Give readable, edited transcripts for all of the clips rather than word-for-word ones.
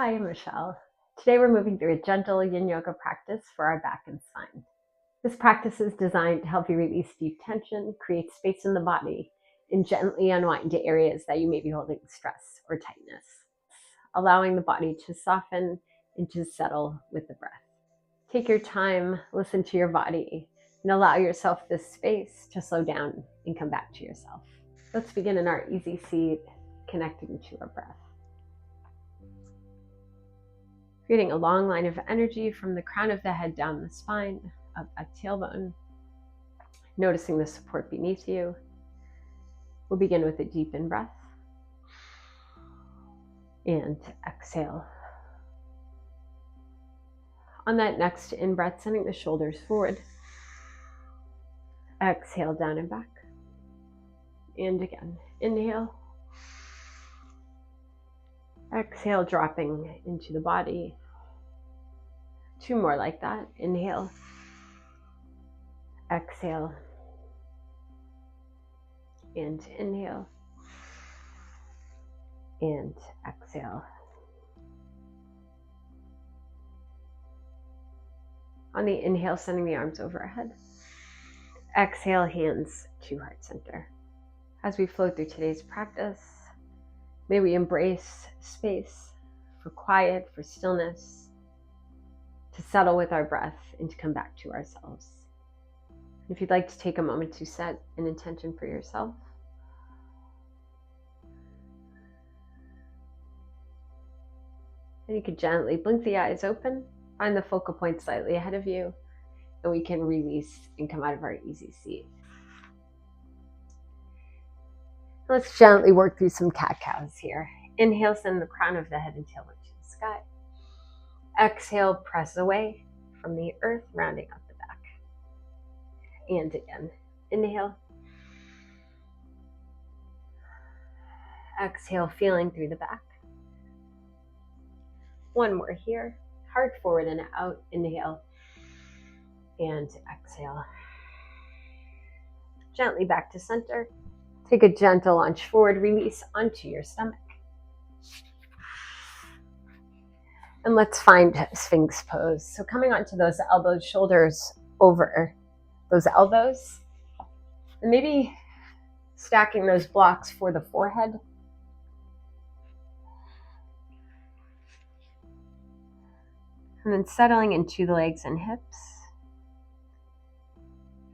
Hi, I'm Michelle. Today we're moving through a gentle Yin Yoga practice for our back and spine. This practice is designed to help you release deep tension, create space in the body, and gently unwind to areas that you may be holding stress or tightness, allowing the body to soften and to settle with the breath. Take your time, listen to your body, and allow yourself this space to slow down and come back to yourself. Let's begin in our easy seat, connecting to our breath. Creating a long line of energy from the crown of the head down the spine, up that tailbone. Noticing the support beneath you. We'll begin with a deep in-breath. And exhale. On that next in-breath, sending the shoulders forward. Exhale, down and back. And again, inhale. Exhale, dropping into the body. 2 more like that. Inhale. Exhale. And inhale. And exhale. On the inhale, sending the arms overhead. Exhale, hands to heart center. As we flow through today's practice, may we embrace space for quiet, for stillness, to settle with our breath and to come back to ourselves. If you'd like to take a moment to set an intention for yourself, and you could gently blink the eyes open, find the focal point slightly ahead of you, and we can release and come out of our easy seat. Let's gently work through some cat-cows here. Inhale, send the crown of the head and tailbone to the sky. Exhale, press away from the earth, rounding out the back. And again, inhale. Exhale, feeling through the back. 1 more here. Heart forward and out. Inhale. And exhale. Gently back to center. Take a gentle lunge forward, release onto your stomach. And let's find Sphinx pose. So coming onto those elbows, shoulders over those elbows. And maybe stacking those blocks for the forehead. And then settling into the legs and hips.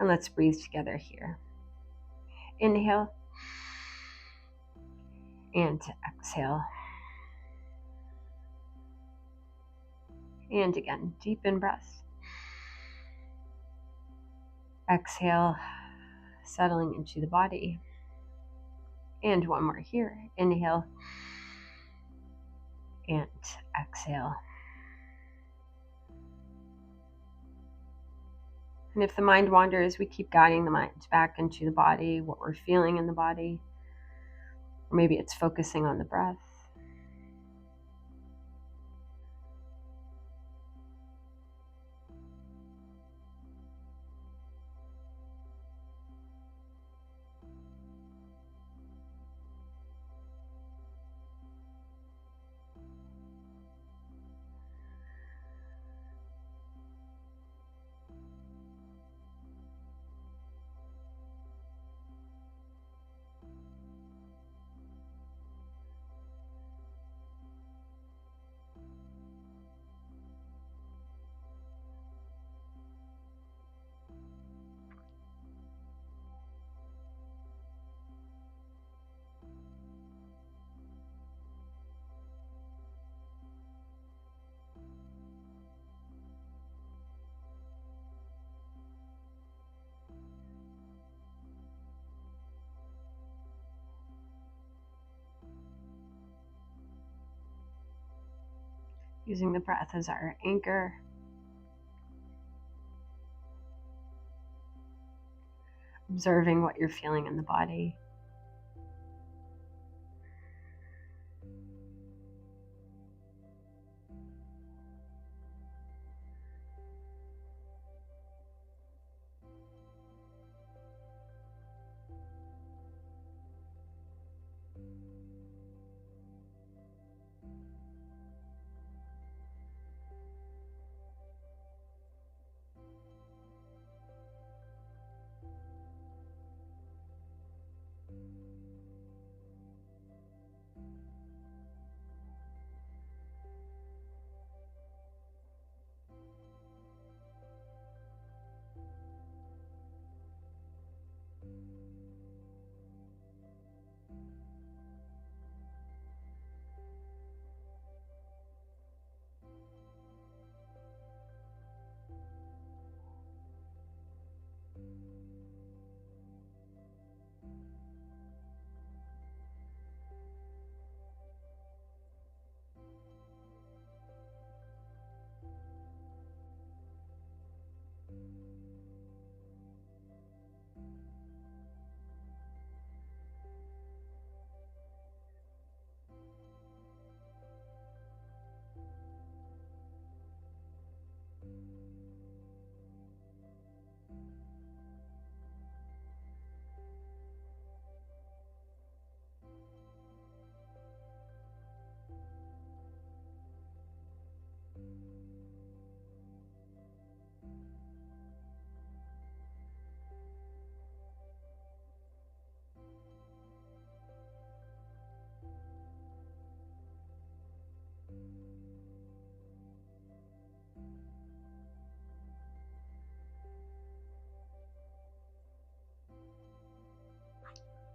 And let's breathe together here. Inhale. And exhale. And again, deep in breath. Exhale, settling into the body. And 1 more here. Inhale. And exhale. And if the mind wanders, we keep guiding the mind back into the body, what we're feeling in the body. Or maybe it's focusing on the breath. Using the breath as our anchor. Observing what you're feeling in the body.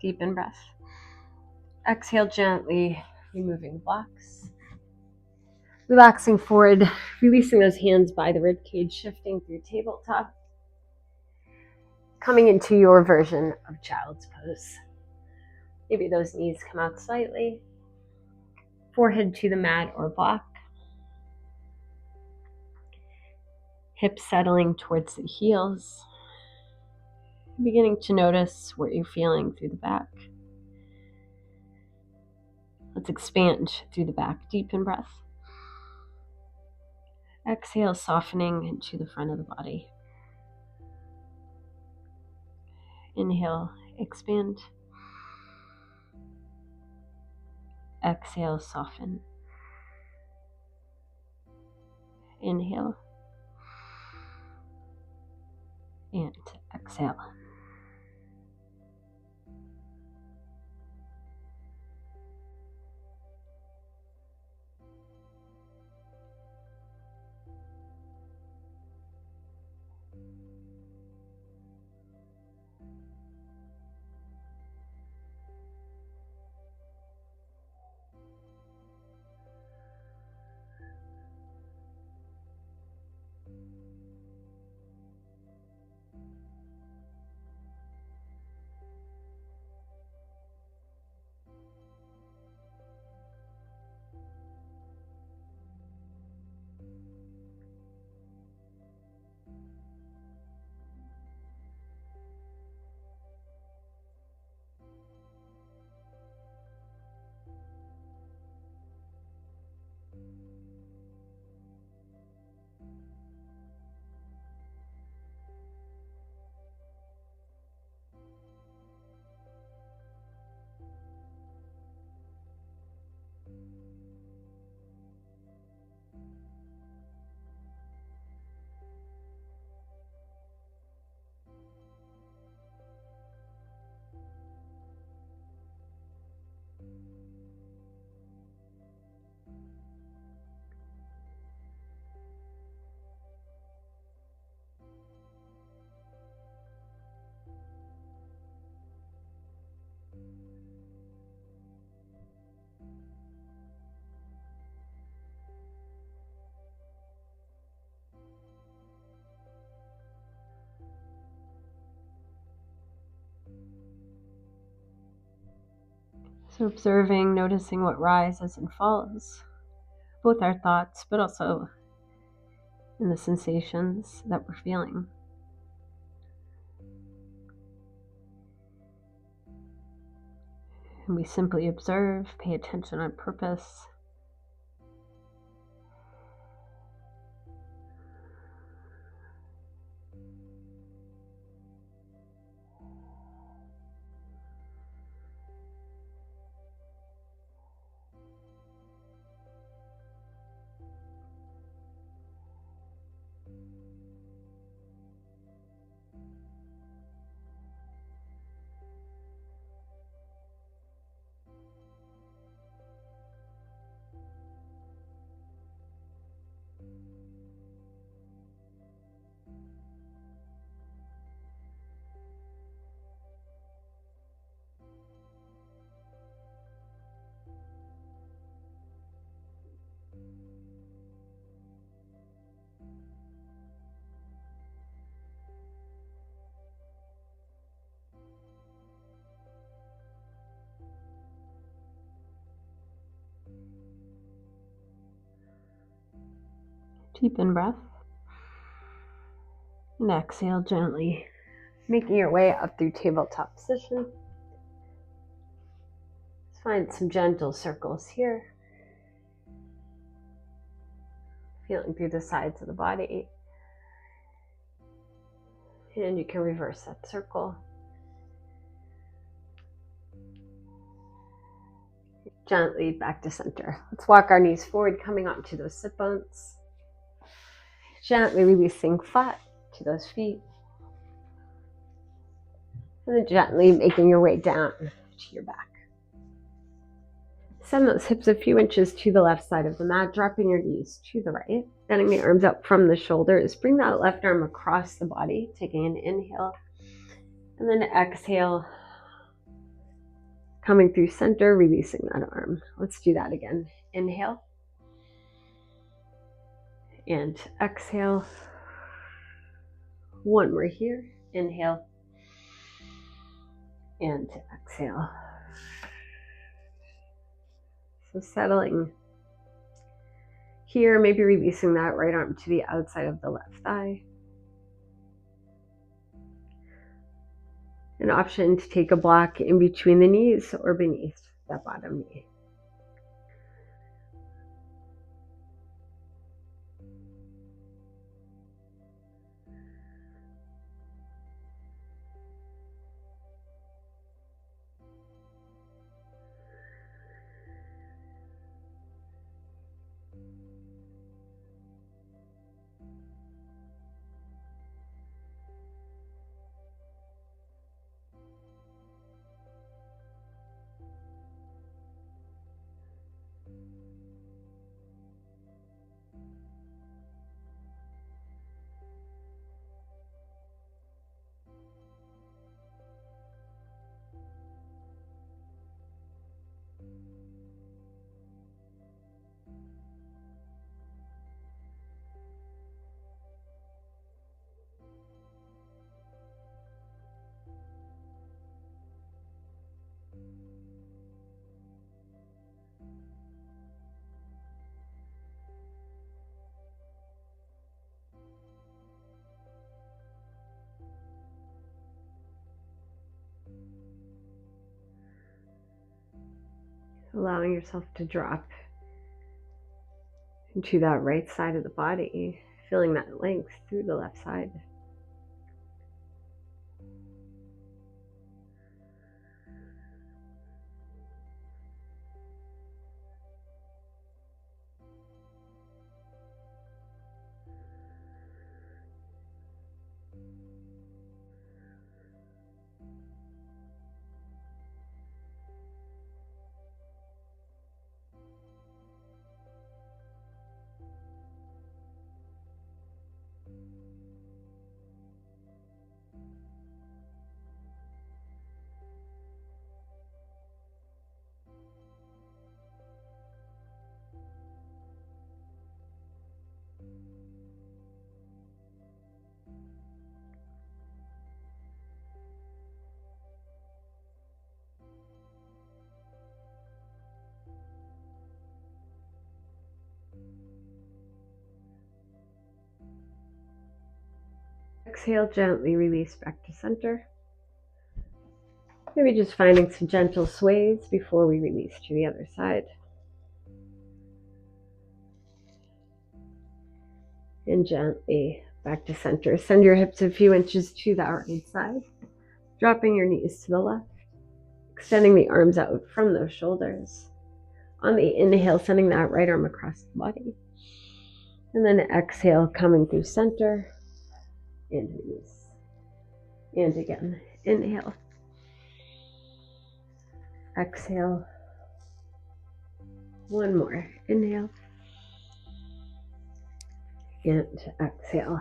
Deep in breath. Exhale gently, removing blocks. Relaxing forward, releasing those hands by the ribcage, shifting through tabletop. Coming into your version of child's pose. Maybe those knees come out slightly. Forehead to the mat or block. Hips settling towards the heels. Beginning to notice what you're feeling through the back. Let's expand through the back. Deep in breath. Exhale, softening into the front of the body. Inhale, expand. Exhale, soften. Inhale. And exhale. So observing, noticing what rises and falls, both our thoughts, but also in the sensations that we're feeling. And we simply observe, pay attention on purpose. Deep in breath. And exhale gently, making your way up through tabletop position. Let's find some gentle circles here. Feeling through the sides of the body. And you can reverse that circle. Gently back to center. Let's walk our knees forward, coming onto those sit bones. Gently releasing flat to those feet. And then gently making your way down to your back. Send those hips a few inches to the left side of the mat, dropping your knees to the right. Bending the arms up from the shoulders. Bring that left arm across the body, taking an inhale. And then exhale, Coming through center, releasing that arm. Let's do that again. Inhale and exhale. One more here. Inhale and exhale. So settling here, maybe releasing that right arm to the outside of the left thigh. An option to take a block in between the knees or beneath that bottom knee. Allowing yourself to drop into that right side of the body, feeling that length through the left side. Exhale, gently release back to center. Maybe just finding some gentle sways before we release to the other side. And gently back to center. Send your hips a few inches to the right side, dropping your knees to the left, extending the arms out from those shoulders. On the inhale, sending that right arm across the body. And then exhale, coming through center and release. And again, inhale, exhale. One more, inhale and exhale.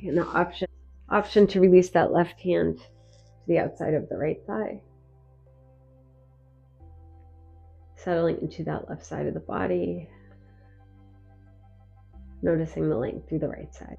And the option to release that left hand to the outside of the right thigh. Settling into that left side of the body. Noticing the length through the right side.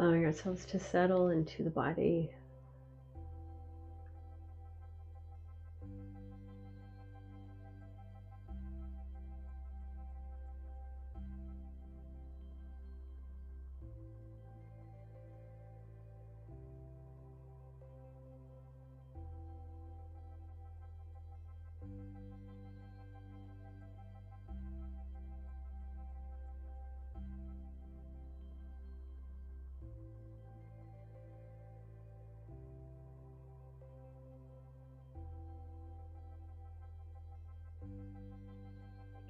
allowing ourselves to settle into the body.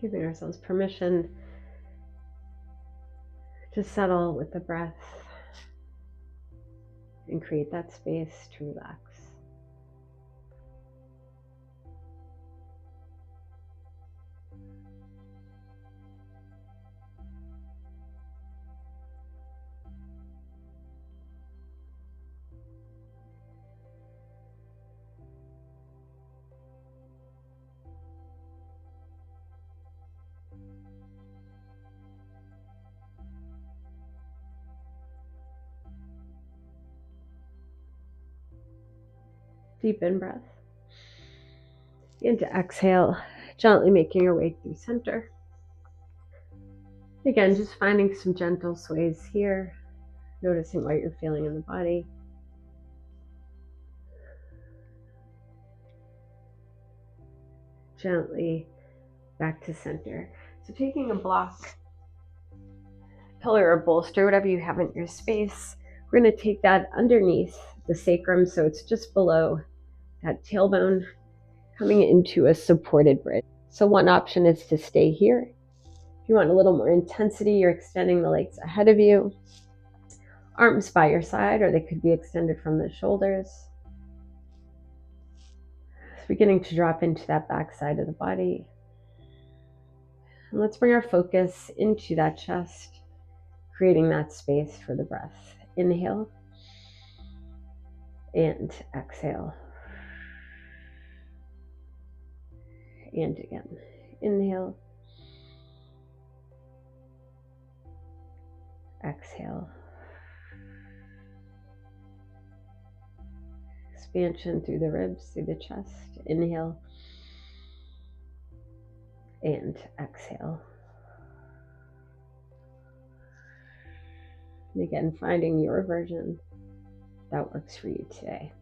Giving ourselves permission to settle with the breath and create that space to relax. Deep in breath. And to exhale, gently making your way through center. Again, just finding some gentle sways here, noticing what you're feeling in the body. Gently back to center. So taking a block, pillar or bolster, whatever you have in your space, we're going to take that underneath the sacrum, so it's just below that tailbone, coming into a supported bridge. So one option is to stay here. If you want a little more intensity, you're extending the legs ahead of you, arms by your side, or they could be extended from the shoulders. Beginning to drop into that back side of the body. And let's bring our focus into that chest, creating that space for the breath. Inhale and exhale. And again. Inhale. Exhale. Expansion through the ribs, through the chest. Inhale. And exhale. And again, finding your version that works for you today.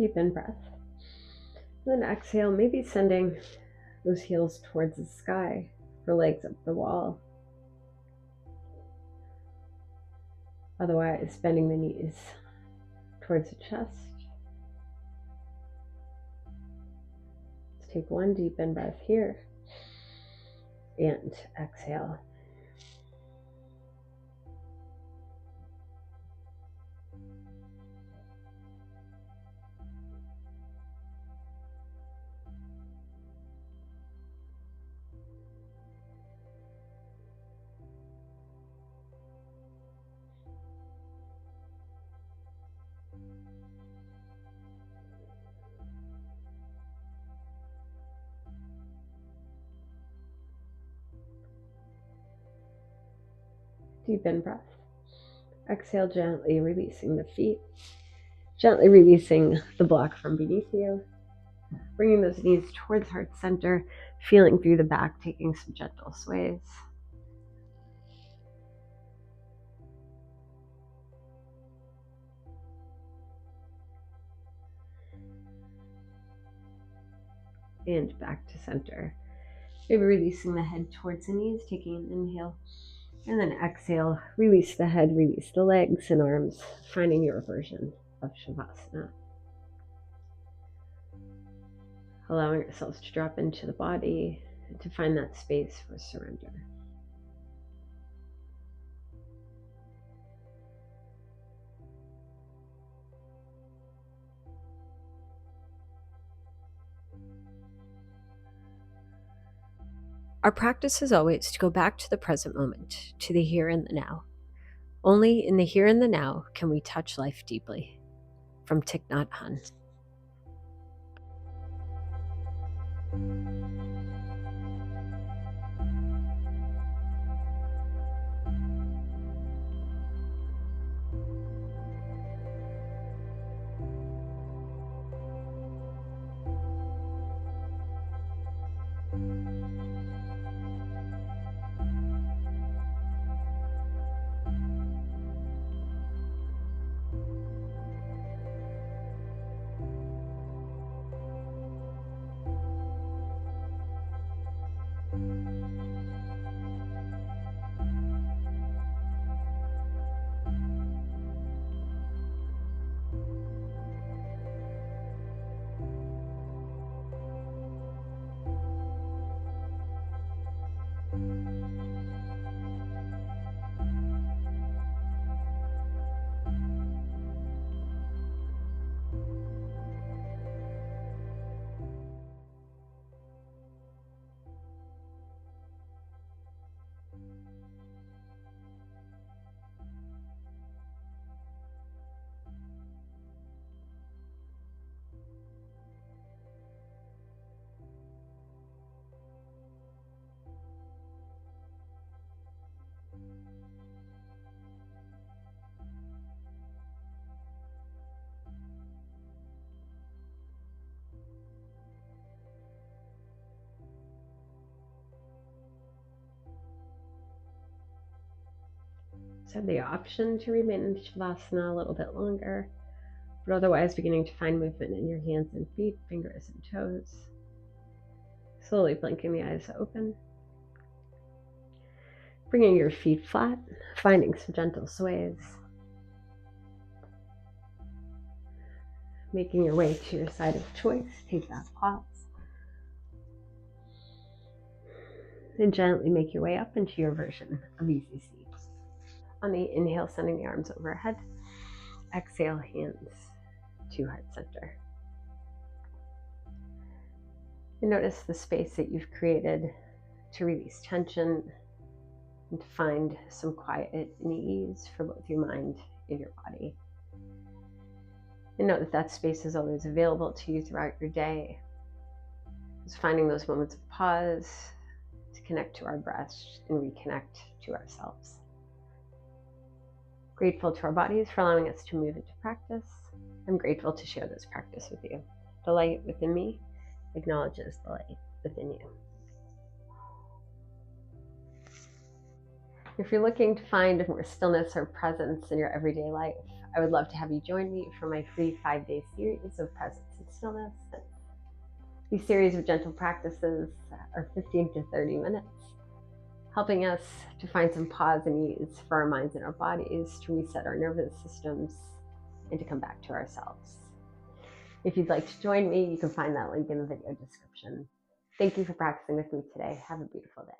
Deep in breath. Then exhale, maybe sending those heels towards the sky or legs up the wall. Otherwise, bending the knees towards the chest. Let's take one deep in breath here and exhale. Deep in breath. Exhale, gently releasing the feet. Gently releasing the block from beneath you. Bringing those knees towards heart center. Feeling through the back, taking some gentle sways. And back to center. Maybe releasing the head towards the knees, taking an inhale. And then exhale, release the head, release the legs and arms, finding your version of Shavasana. Allowing yourselves to drop into the body and to find that space for surrender. Our practice is always to go back to the present moment, to the here and the now. Only in the here and the now can we touch life deeply. From Thich Nhat Hanh. So have the option to remain in Shavasana a little bit longer, but otherwise beginning to find movement in your hands and feet, fingers and toes. Slowly blinking the eyes open. Bringing your feet flat, finding some gentle sways. Making your way to your side of choice, take that pause. And gently make your way up into your version of easy seat. On the inhale, sending the arms overhead. Exhale, hands to heart center. And notice the space that you've created to release tension and to find some quiet and ease for both your mind and your body. And note that space is always available to you throughout your day. Just finding those moments of pause to connect to our breath and reconnect to ourselves. Grateful to our bodies for allowing us to move into practice. I'm grateful to share this practice with you. The light within me acknowledges the light within you. If you're looking to find more stillness or presence in your everyday life, I would love to have you join me for my free 5-day series of presence and stillness. These series of gentle practices are 15 to 30 minutes, helping us to find some pause and ease for our minds and our bodies, to reset our nervous systems, and to come back to ourselves. If you'd like to join me, you can find that link in the video description. Thank you for practicing with me today. Have a beautiful day.